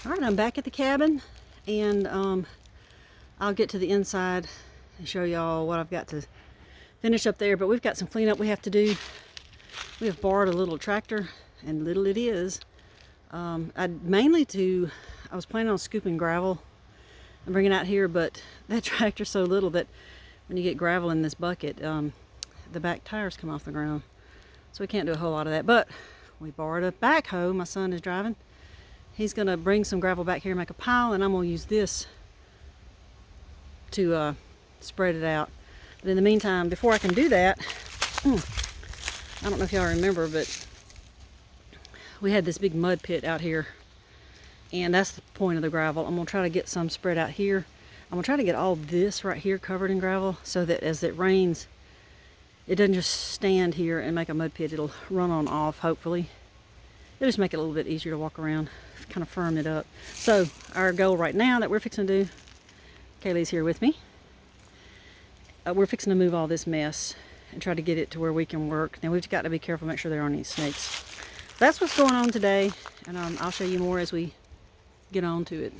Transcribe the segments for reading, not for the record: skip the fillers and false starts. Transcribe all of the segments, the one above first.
All right, I'm back at the cabin, and I'll get to the inside and show y'all what I've got to finish up there. But we've got some cleanup we have to do. We have borrowed a little tractor, and little it is. I was planning on scooping gravel and bringing it out here, but that tractor's so little that when you get gravel in this bucket, the back tires come off the ground. So we can't do a whole lot of that. But we borrowed a backhoe. My son is driving. He's gonna bring some gravel back here and make a pile, and I'm gonna use this to spread it out. But in the meantime, before I can do that, I don't know if y'all remember, but we had this big mud pit out here, and that's the point of the gravel. I'm gonna try to get some spread out here. I'm gonna try to get all this right here covered in gravel so that as it rains, it doesn't just stand here and make a mud pit. It'll run on off, hopefully. It'll just make it a little bit easier to walk around, kind of firm it up. So our goal right now that we're fixing to do, Kaylee's here with me. We're fixing to move all this mess and try to get it to where we can work. Now we've got to be careful, make sure there aren't any snakes. That's what's going on today, and I'll show you more as we get on to it.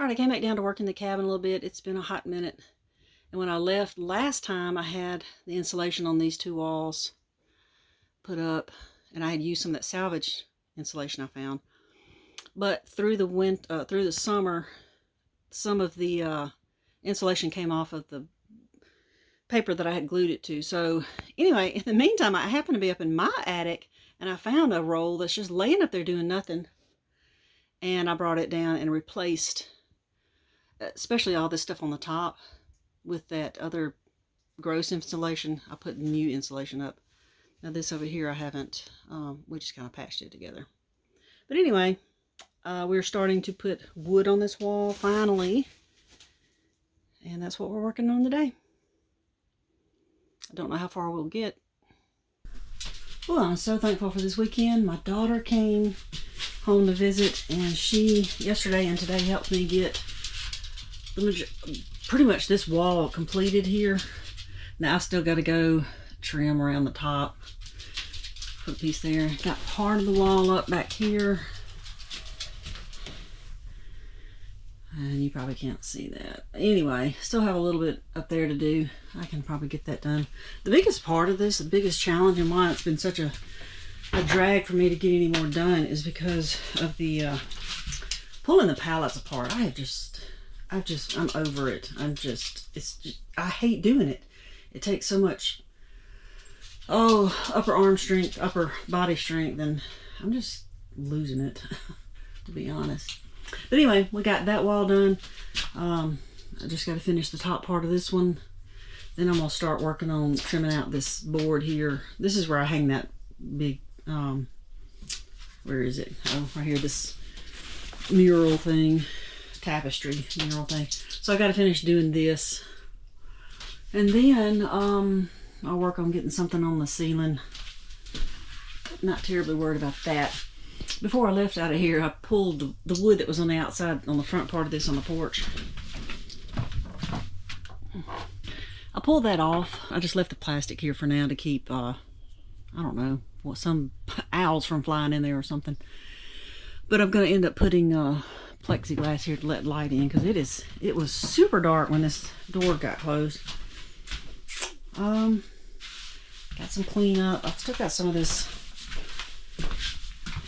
I came back down to work in the cabin a little bit. It's been a hot minute. And when I left last time, I had the insulation on these two walls put up, and I had used some of that salvage insulation I found. But through the summer, some of the insulation came off of the paper that I had glued it to. So anyway, in the meantime, I happened to be up in my attic, and I found a roll that's just laying up there doing nothing. And I brought it down and replaced especially all this stuff on the top with that other gross insulation. I put new insulation up. Now this over here I haven't, we just kind of patched it together. But anyway, we're starting to put wood on this wall finally, and that's what we're working on today. I don't know how far we'll get. Well, I'm so thankful for this weekend. My daughter came home to visit, and she yesterday and today helped me get pretty much this wall completed here. Now I still got to go trim around the top, put a piece there. Got part of the wall up back here, and you probably can't see that. Anyway, still have a little bit up there to do. I can probably get that done. The biggest part of this, the biggest challenge, and why it's been such a drag for me to get any more done, is because of the pulling the pallets apart. I'm over it. I hate doing it. It takes so much, upper arm strength, upper body strength, and I'm just losing it, to be honest. But anyway, we got that wall done. I just got to finish the top part of this one. Then I'm going to start working on trimming out this board here. This is where I hang that big, where is it? Oh, right here, this mural thing, tapestry mural thing. So I got to finish doing this, and then I'll work on getting something on the ceiling. Not terribly worried about that. Before I left out of here, I pulled the wood that was on the outside, on the front part of this on the porch. I pulled that off. I just left the plastic here for now to keep, I don't know, what, some owls from flying in there or something. But I'm going to end up putting plexiglass here to let light in, because it was super dark when this door got closed. Got some cleanup. I've still got some of this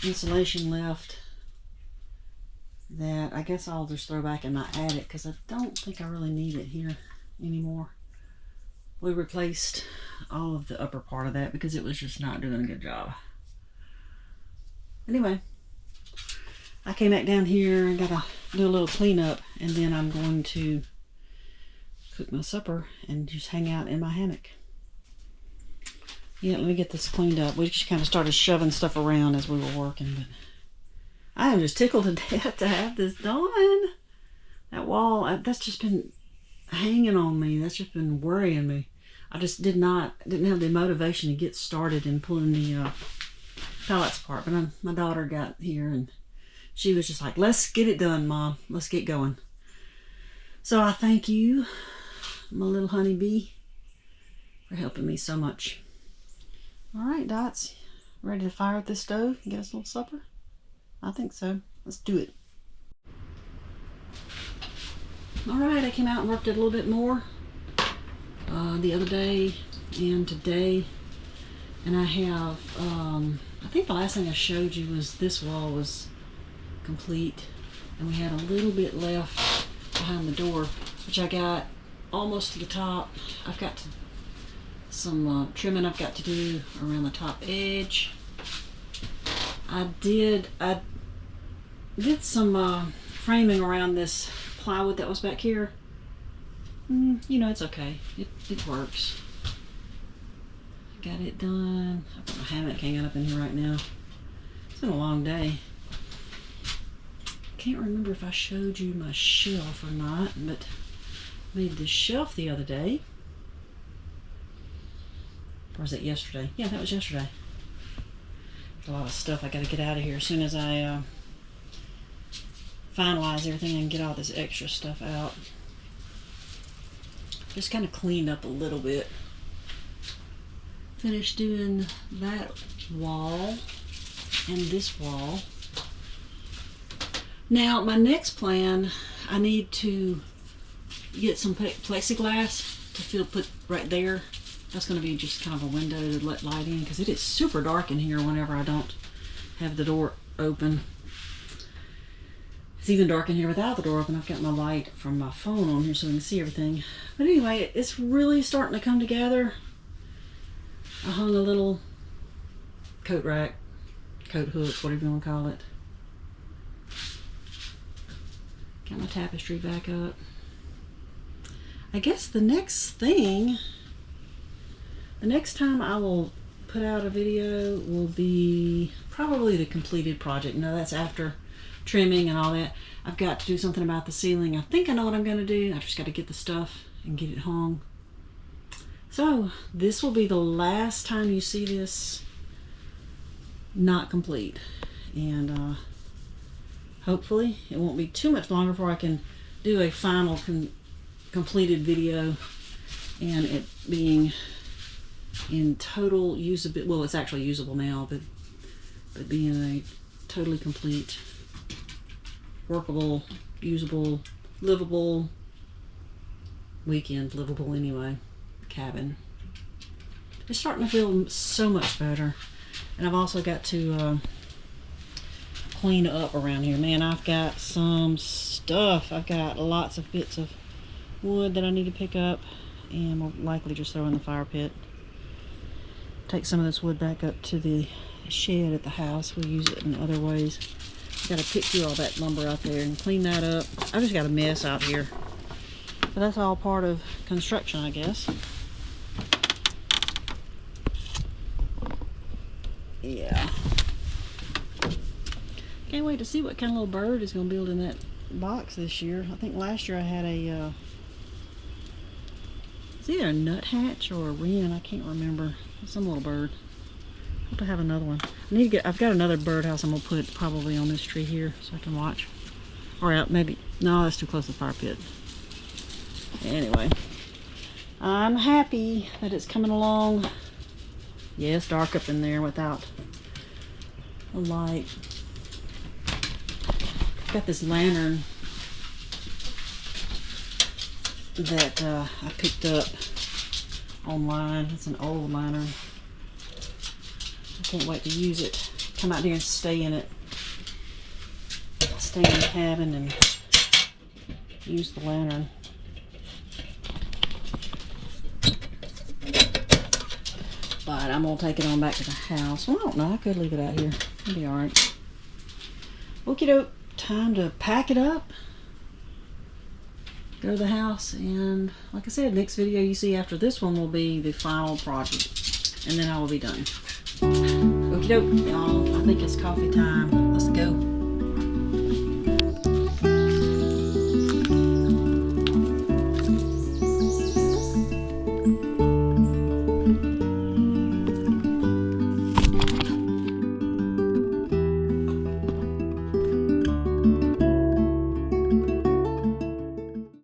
insulation left that I guess I'll just throw back in my attic, because I don't think I really need it here anymore. We replaced all of the upper part of that because it was just not doing a good job. Anyway, I came back down here and gotta do a little cleanup, and then I'm going to cook my supper and just hang out in my hammock. Yeah, let me get this cleaned up. We just kind of started shoving stuff around as we were working, but I am just tickled to death to have this done. That wall, that's just been hanging on me. That's just been worrying me. I just didn't have the motivation to get started in pulling the pallets apart. But my daughter got here and she was just like, let's get it done, Mom. Let's get going. So I thank you, my little honeybee, for helping me so much. All right, Dots, ready to fire up this stove and get us a little supper? I think so. Let's do it. All right, I came out and worked it a little bit more the other day and today, and I have I think the last thing I showed you was this wall was complete, and we had a little bit left behind the door, which I got almost to the top. I've got some trimming I've got to do around the top edge. I did some framing around this plywood that was back here. You know, it's okay. It works. Got it done. I've got my hammock hanging up in here right now. It's been a long day. Can't remember if I showed you my shelf or not, but I made this shelf the other day. Or was it yesterday? Yeah, that was yesterday. A lot of stuff I got to get out of here as soon as I finalize everything and get all this extra stuff out. Just kind of cleaned up a little bit. Finished doing that wall and this wall. Now my next plan, I need to get some plexiglass to put right there. That's going to be just kind of a window to let light in, because it is super dark in here whenever I don't have the door open. It's even dark in here without the door open. I've got my light from my phone on here so I can see everything. But anyway, it's really starting to come together. I hung a little coat rack, coat hook, whatever you want to call it. Got my tapestry back up. I guess the next thing, the next time I will put out a video will be probably the completed project. Now that's after trimming and all that. I've got to do something about the ceiling. I think I know what I'm going to do. I've just got to get the stuff and get it hung. So this will be the last time you see this not complete. And hopefully it won't be too much longer before I can do a final completed video and it being in total usability. Well, it's actually usable now, but being a totally complete, workable, usable, livable, weekend livable anyway, cabin. It's starting to feel so much better. And I've also got to clean up around here. Man, I've got some stuff. I've got lots of bits of wood that I need to pick up, and we'll likely just throw in the fire pit. Take some of this wood back up to the shed at the house. We'll use it in other ways. Got to pick through all that lumber out there and clean that up. I've just got a mess out here. But that's all part of construction, I guess. Yeah. Okay, wait to see what kind of little bird is going to build in that box this year. I think last year I had a, it's either a nuthatch or a wren. I can't remember. Some little bird. I hope I have another one. I've got another birdhouse I'm going to put probably on this tree here so I can watch. Or out maybe, no, that's too close to the fire pit. Anyway, I'm happy that it's coming along. Yeah, it's dark up in there without a light. Got this lantern that I picked up online. It's an old lantern. I can't wait to use it. Come out here and stay in it. Stay in the cabin and use the lantern. But I'm going to take it on back to the house. Well, I don't know. I could leave it out here. It'll be alright. Okie doke. Time to pack it up. Go to the house. And like I said, next video you see after this one will be the final project. And then I will be done. Okie doke, y'all. I think it's coffee time. Let's go.